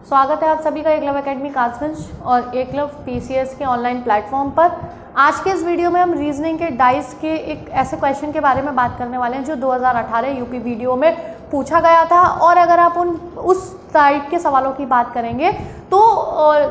स्वागत है आप सभी का एकलव्य एकेडमी कासगंज और एकलव्य पीसीएस के ऑनलाइन प्लेटफॉर्म पर। आज के इस वीडियो में हम रीजनिंग के डाइस के एक ऐसे क्वेश्चन के बारे में बात करने वाले हैं जो 2018 यूपी वीडियो में पूछा गया था। और अगर आप उस टाइप के सवालों की बात करेंगे तो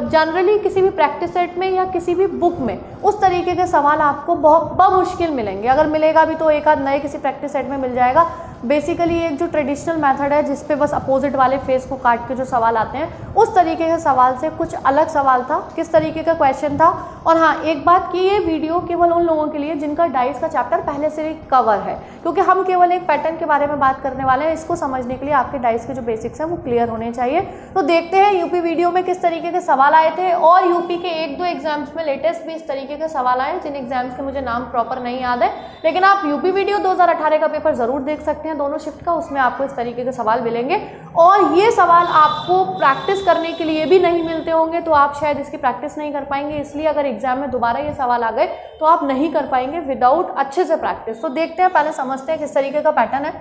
जनरली किसी भी प्रैक्टिस सेट में या किसी भी बुक में उस तरीके के सवाल आपको बहुत बमुश्किल मिलेंगे। अगर मिलेगा भी तो एक आध नए किसी प्रैक्टिस सेट में मिल जाएगा। बेसिकली एक जो ट्रेडिशनल मेथड है जिस पे बस अपोजिट वाले फेस को काट के जो सवाल आते हैं उस तरीके के सवाल से कुछ अलग सवाल था, किस तरीके का क्वेश्चन था। और हाँ, एक बात कि ये वीडियो केवल उन लोगों के लिए जिनका डाइस का चैप्टर पहले से ही कवर है, क्योंकि हम केवल एक पैटर्न के बारे में बात करने वाले हैं। इसको समझने के लिए आपके डाइस के जो बेसिक्स हैं वो क्लियर होने चाहिए। तो देखते हैं यूपी वीडियो में किस तरीके के सवाल आए थे। और यूपी के एक दो एग्जाम्स में लेटेस्ट भी इस तरीके के सवाल आए जिन एग्जाम्स के मुझे नाम प्रॉपर नहीं याद है, लेकिन आप यूपी वीडियो 2018 का पेपर जरूर देख सकते हैं, दोनों शिफ्ट का। उसमें आपको इस तरीके के सवाल मिलेंगे और ये सवाल आपको प्रैक्टिस करने के लिए भी नहीं मिलते होंगे, तो आप शायद इसकी प्रैक्टिस नहीं कर पाएंगे। इसलिए अगर एग्जाम में दोबारा ये सवाल आ गए तो आप नहीं कर पाएंगे विदाउट अच्छे से प्रैक्टिस। तो देखते हैं, पहले समझते हैं किस तरीके का पैटर्न है।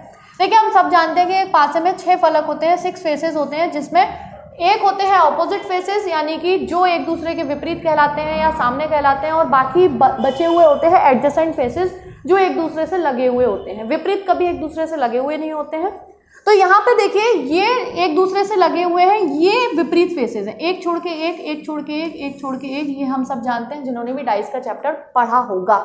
देखिए, हम सब जानते हैं कि एक पासे में 6 फलक होते हैं, 6 फेसेस होते हैं, जिसमें एक होते हैं ऑपोजिट फेसेस, यानी कि जो एक दूसरे के विपरीत कहलाते हैं या सामने कहलाते हैं, और बाकी बचे हुए होते हैं एडजेसेंट फेसेस जो एक दूसरे से लगे हुए होते हैं। विपरीत कभी एक दूसरे से लगे हुए नहीं होते हैं। तो यहाँ पे देखिए, ये एक दूसरे से लगे हुए हैं, ये विपरीत फेसेस हैं, एक छोड़ के एक, एक छोड़ के एक, एक छोड़ के एक। ये हम सब जानते हैं जिन्होंने भी डाइस का चैप्टर पढ़ा होगा।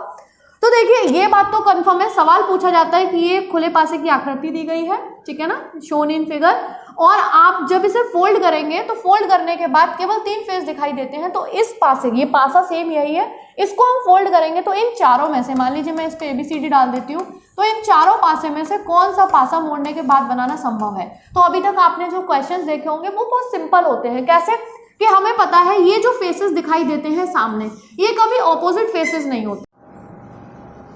तो देखिए, ये बात तो कंफर्म है। सवाल पूछा जाता है कि ये खुले पासे की आकृति दी गई है, ठीक है ना, शोन इन फिगर, और आप जब इसे फोल्ड करेंगे तो फोल्ड करने के बाद केवल 3 फेस दिखाई देते हैं। तो इस पासे, ये पासा सेम यही है, इसको हम फोल्ड करेंगे तो इन चारों में से, मान लीजिए मैं इस पे ABCD डाल देती हूँ, तो इन चारों पासे में से कौन सा पासा मोड़ने के बाद बनाना संभव है। तो अभी तक आपने जो क्वेश्चंस देखे होंगे वो बहुत सिंपल होते हैं। कैसे कि हमें पता है ये जो फेसेस दिखाई देते हैं सामने, ये कभी ऑपोजिट फेसेस नहीं होते,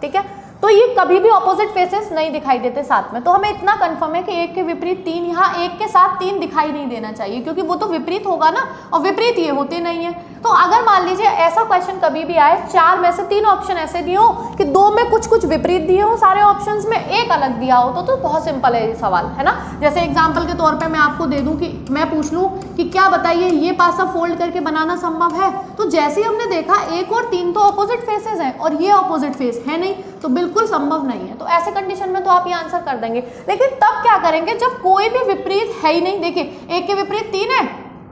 ठीक है। तो ये कभी भी ऑपोजिट फेसेस नहीं दिखाई देते साथ में। तो हमें इतना कंफर्म है कि एक के विपरीत 3, यहाँ एक के साथ 3 दिखाई नहीं देना चाहिए, क्योंकि वो तो विपरीत होगा ना, और विपरीत ये होते नहीं है। तो अगर मान लीजिए ऐसा क्वेश्चन कभी भी आए, 4 में से 3 ऑप्शन ऐसे दिए हो कि 2 में कुछ कुछ विपरीत दिए हो, सारे ऑप्शंस में एक अलग दिया हो, तो बहुत सिंपल है ये सवाल, है ना। जैसे एग्जाम्पल के तौर पर मैं आपको दे दूं कि मैं पूछ लूं कि क्या बताइए ये पासा फोल्ड करके बनाना संभव है। तो जैसे ही हमने देखा 1 और 3 तो ऑपोजिट फेसेस हैं और ये ऑपोजिट फेस है नहीं, तो बिल्कुल संभव नहीं है। तो ऐसे कंडीशन में तो आप ये आंसर कर देंगे। लेकिन तब क्या करेंगे जब कोई भी विपरीत है ही नहीं। देखिए, 1 के विपरीत 3 है,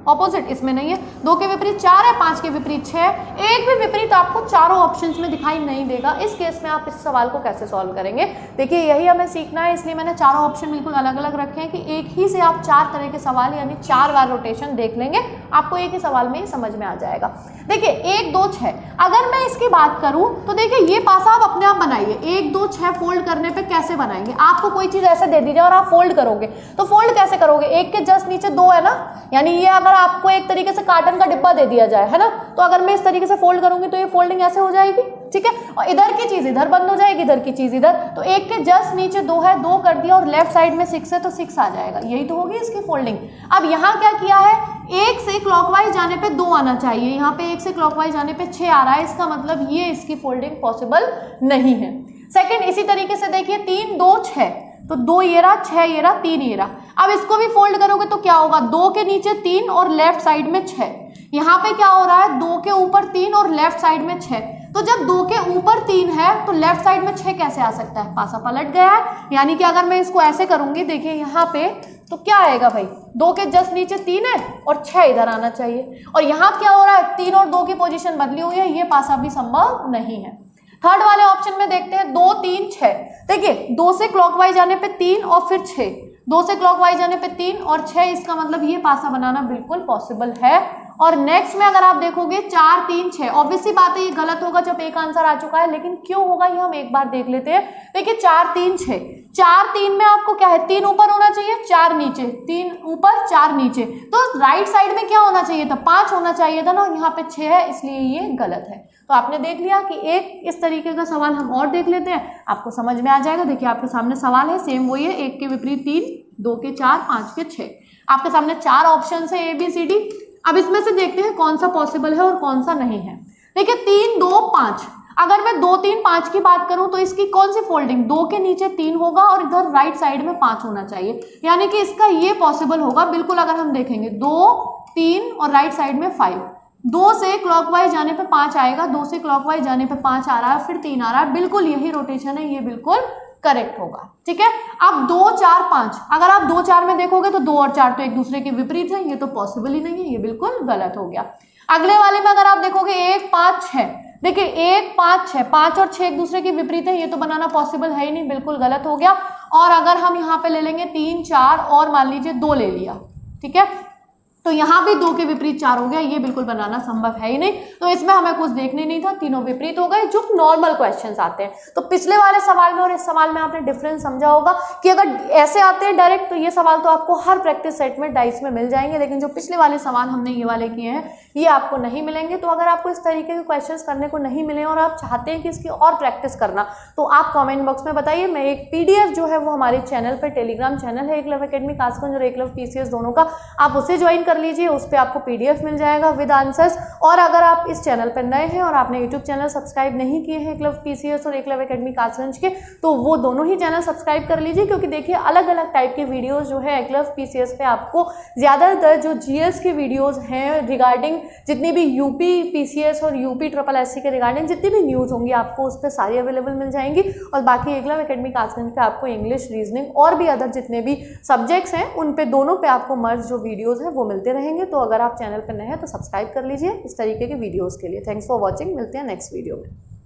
ऑपोजिट इसमें नहीं है, 2 के विपरीत 4 है, 5 के विपरीत 6 है, एक भी विपरीत आपको चारों ऑप्शंस में दिखाई नहीं देगा। इस केस में आप इस सवाल को कैसे सॉल्व करेंगे। देखिए, यही हमें सीखना है, इसलिए मैंने चारों ऑप्शन बिल्कुल अलग अलग रखे हैं कि एक ही से आप 4 तरह के सवाल यानी 4 बार रोटेशन देख लेंगे, आपको एक ही सवाल में ही समझ में आ जाएगा। देखिए, 1 2 6, अगर मैं इसकी बात करूं तो देखिए ये पासा आप अपने आप बनाइए। 1 2 6 फोल्ड करने पे कैसे बनाएंगे। आपको कोई चीज ऐसे दे दी जाए और आप फोल्ड करोगे तो फोल्ड कैसे करोगे। 1 के जस्ट नीचे 2 है ना, यानी ये अगर आपको एक तरीके से कार्टन का डिब्बा दे दिया जाए, है ना, तो अगर मैं इस तरीके से फोल्ड करूंगी तो ये फोल्डिंग ऐसे हो जाएगी, ठीक है। और इधर की चीज इधर बंद हो जाएगी, इधर की चीज इधर। तो 1 के जस्ट नीचे 2 है, 2 कर दिया, और लेफ्ट साइड में 6 है तो 6 आ जाएगा। यही तो होगी इसकी फोल्डिंग। अब यहाँ क्या किया है, 1 से क्लॉकवाइज जाने पे 2 आना चाहिए, यहाँ पे 1 से क्लॉकवाइज जाने पे 6 आ रहा है। इसका मतलब ये इसकी फोल्डिंग पॉसिबल नहीं है। सेकंड, इसी तरीके से देखिए 3 2 6, तो 2 ये रहा, 6 ये रहा, 3 ये रहा। अब इसको भी फोल्ड करोगे तो क्या होगा, 2 के नीचे 3 और लेफ्ट साइड में 6। यहाँ पे क्या हो रहा है, 2 के ऊपर 3 और लेफ्ट साइड में 6। तो जब 2 के ऊपर 3 है तो लेफ्ट साइड में 6 कैसे आ सकता है, पासा पलट गया है। यानी कि अगर मैं इसको ऐसे करूंगी, देखिए यहाँ पे, तो क्या आएगा भाई, 2 के जस्ट नीचे 3 है और 6 इधर आना चाहिए। और यहाँ क्या हो रहा है, 3 और 2 की पोजीशन बदली हुई है, ये पासा भी संभव नहीं है। थर्ड वाले ऑप्शन में देखते हैं, 2 3 6। देखिए, 2 से क्लॉकवाइज जाने पे 3 और फिर 6, 2 से क्लॉकवाइज जाने पे 3 और 6, इसका मतलब ये पासा बनाना बिल्कुल पॉसिबल है। और नेक्स्ट में अगर आप देखोगे 4 3 6, ऑब्वियसली बात है ये गलत होगा जब एक आंसर आ चुका है, लेकिन क्यों होगा ये हम एक बार देख लेते हैं। देखिए 4 3 6, 4 3 में आपको क्या है, 3 ऊपर होना चाहिए 4 नीचे, 3 ऊपर 4 नीचे, तो राइट साइड में क्या होना चाहिए था, 5 होना चाहिए था ना, यहाँ पे 6 है, इसलिए ये गलत है। तो आपने देख लिया कि एक इस तरीके का सवाल हम और देख लेते हैं, आपको समझ में आ जाएगा। देखिए आपके सामने सवाल है, सेम वही है, 1 के विपरीत 3, 2 के 4, 5 के 6, आपके सामने 4 ऑप्शन है ABCD। अब इसमें से देखते हैं कौन सा पॉसिबल है और कौन सा नहीं है। देखिए 3 2 5, अगर मैं 2 3 5 की बात करूं तो इसकी कौन सी फोल्डिंग, 2 के नीचे 3 होगा और इधर राइट साइड में 5 होना चाहिए, यानी कि इसका ये पॉसिबल होगा बिल्कुल। अगर हम देखेंगे 2 3 और राइट साइड में 5। 2 से क्लॉकवाइज जाने पे 5 आएगा, 2 से क्लॉकवाइज जाने पे 5 आ रहा है, फिर 3 आ रहा है, बिल्कुल यही रोटेशन है, ये बिल्कुल करेक्ट होगा। ठीक है, अब 2 4 5, अगर आप 2 4 में देखोगे तो 2 और 4 तो एक दूसरे के विपरीत है, ये तो पॉसिबल ही नहीं है, ये बिल्कुल गलत हो गया। अगले वाले में अगर आप देखोगे 1 5 6, देखिए 1 5 6, 5 और 6 एक दूसरे के विपरीत है, ये तो बनाना पॉसिबल है ही नहीं, बिल्कुल गलत हो गया। और अगर हम यहाँ पे ले लेंगे 3 4 और मान लीजिए 2 ले लिया, ठीक है, तो यहाँ भी 2 के विपरीत 4 हो गया, ये बिल्कुल बनाना संभव है ही नहीं, तो इसमें हमें कुछ देखने नहीं था, तीनों विपरीत हो गए, जो नॉर्मल क्वेश्चंस आते हैं। तो पिछले वाले सवाल में और इस सवाल में आपने डिफरेंस समझा होगा कि अगर ऐसे आते हैं डायरेक्ट तो ये सवाल तो आपको हर प्रैक्टिस सेट में डाइस में मिल जाएंगे, लेकिन जो पिछले वाले सवाल हमने ये वाले किए हैं ये आपको नहीं मिलेंगे। तो अगर आपको इस तरीके के क्वेश्चंस करने को नहीं मिले और आप चाहते हैं कि इसकी और प्रैक्टिस करना, तो आप कमेंट बॉक्स में बताइए। मैं एक पीडीएफ जो है वो हमारे चैनल पर, टेलीग्राम चैनल है एकलव्य एकेडमी कासगंज और एकलव्य पीसीएस दोनों का, आप उसे ज्वाइन कर लीजिए, उस पर आपको पीडीएफ मिल जाएगा विद आंसर्स। और अगर आप इस चैनल पर नए हैं और आपने यूट्यूब चैनल सब्सक्राइब नहीं किए हैं एकलव्य पीसीएस और एकलव्य एकेडमी कासगंज के, तो वो दोनों ही चैनल सब्सक्राइब कर लीजिए, क्योंकि देखिए अलग अलग टाइप के वीडियोस जो है एकलव्य पीसीएस पे आपको ज़्यादातर जो जीएस के वीडियोस हैं रिगार्डिंग जितनी भी यूपी पीसीएस और यूपी ट्रिपल एससी के रिगार्डिंग जितनी भी न्यूज़ होंगी आपको उस पर सारी अवेलेबल मिल जाएंगी। और बाकी एकलव्य एकेडमी कासगंज पे आपको इंग्लिश, रीजनिंग और भी अदर जितने भी सब्जेक्ट्स हैं उन पे दोनों पे आपको मर्ज जो वीडियोज़ हैं वो मिलते रहेंगे। तो अगर आप चैनल पर नए हैं तो सब्सक्राइब कर लीजिए इस तरीके के वीडियोज़ के लिए। थैंक्स फॉर वॉचिंग, मिलते हैं नेक्स्ट वीडियो में।